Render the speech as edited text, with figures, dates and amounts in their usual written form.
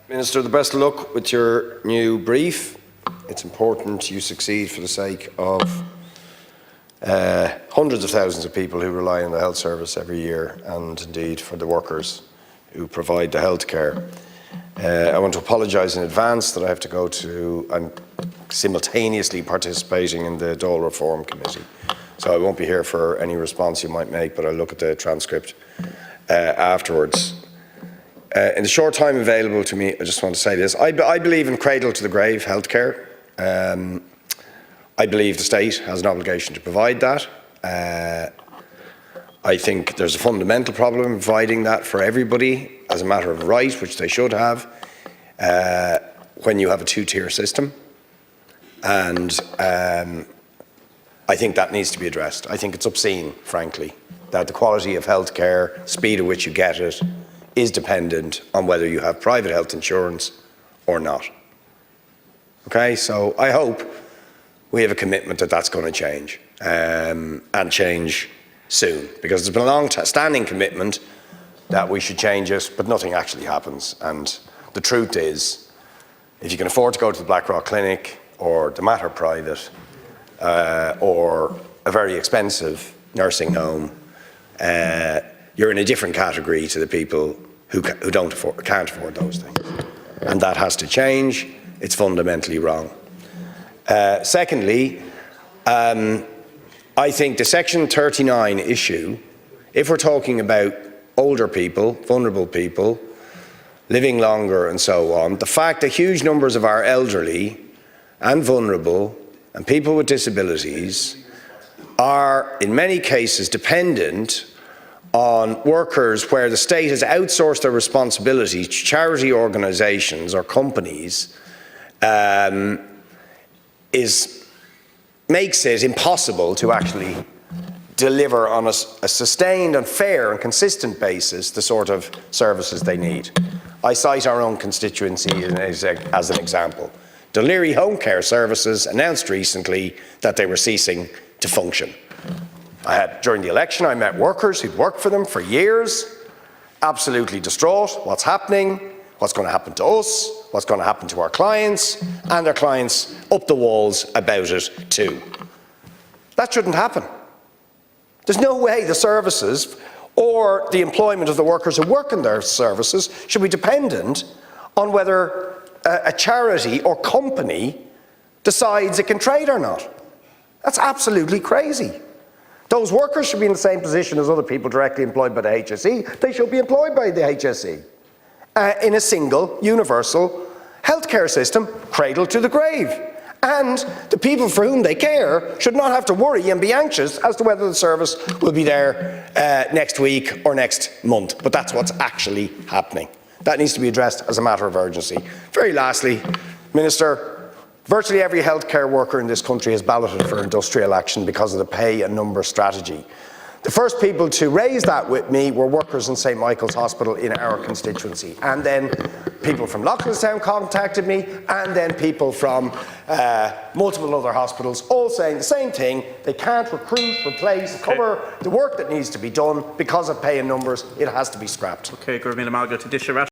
Minister, the best of luck with your new brief. It's important you succeed for the sake of hundreds of thousands of people who rely on the health service every year, and indeed for the workers who provide the health care. I want to apologise in advance that I have to go to and simultaneously participating in the Dáil Reform Committee. So I won't be here for any response you might make, but I'll look at the transcript afterwards. In the short time available to me, I just want to say this. I believe in cradle-to-the-grave healthcare. I believe the state has an obligation to provide that. I think there's a fundamental problem in providing that for everybody as a matter of right, which they should have, when you have a two-tier system. And I think that needs to be addressed. I think it's obscene, frankly, that the quality of healthcare, speed at which you get it, is dependent on whether you have private health insurance or not. Okay, so I hope we have a commitment that that's going to change, and change soon, because there's been a long-standing commitment that we should change it, but nothing actually happens. And the truth is, if you can afford to go to the Blackrock Clinic or the Mater Private or a very expensive nursing home, you're in a different category to the people who can't afford those things. And that has to change. It's fundamentally wrong. Secondly, I think the Section 39 issue, if we're talking about older people, vulnerable people, living longer and so on, the fact that huge numbers of our elderly and vulnerable and people with disabilities are in many cases dependent on workers where the state has outsourced their responsibility to charity organisations or companies, makes it impossible to actually deliver on a sustained and fair and consistent basis the sort of services they need. I cite our own constituency as an example. Deliri Home Care Services announced recently that they were ceasing to function. During the election, I met workers who'd worked for them for years, absolutely distraught. What's happening? What's going to happen to us? What's going to happen to our clients? And their clients up the walls about it too. That shouldn't happen. There's no way the services or the employment of the workers who work in their services should be dependent on whether a charity or company decides it can trade or not. That's absolutely crazy. Those workers should be in the same position as other people directly employed by the HSE. They should be employed by the HSE in a single, universal healthcare system, cradle to the grave. And the people for whom they care should not have to worry and be anxious as to whether the service will be there next week or next month. But that's what's actually happening. That needs to be addressed as a matter of urgency. Very lastly, Minister, virtually every healthcare worker in this country has balloted for industrial action because of the pay and number strategy. The first people to raise that with me were workers in St Michael's Hospital in our constituency. And then people from Loughlinstown contacted me, and then people from multiple other hospitals, all saying the same thing. They can't recruit, replace, cover the work that needs to be done because of pay and numbers. It has to be scrapped. Okay, Gurmila Malga to Disha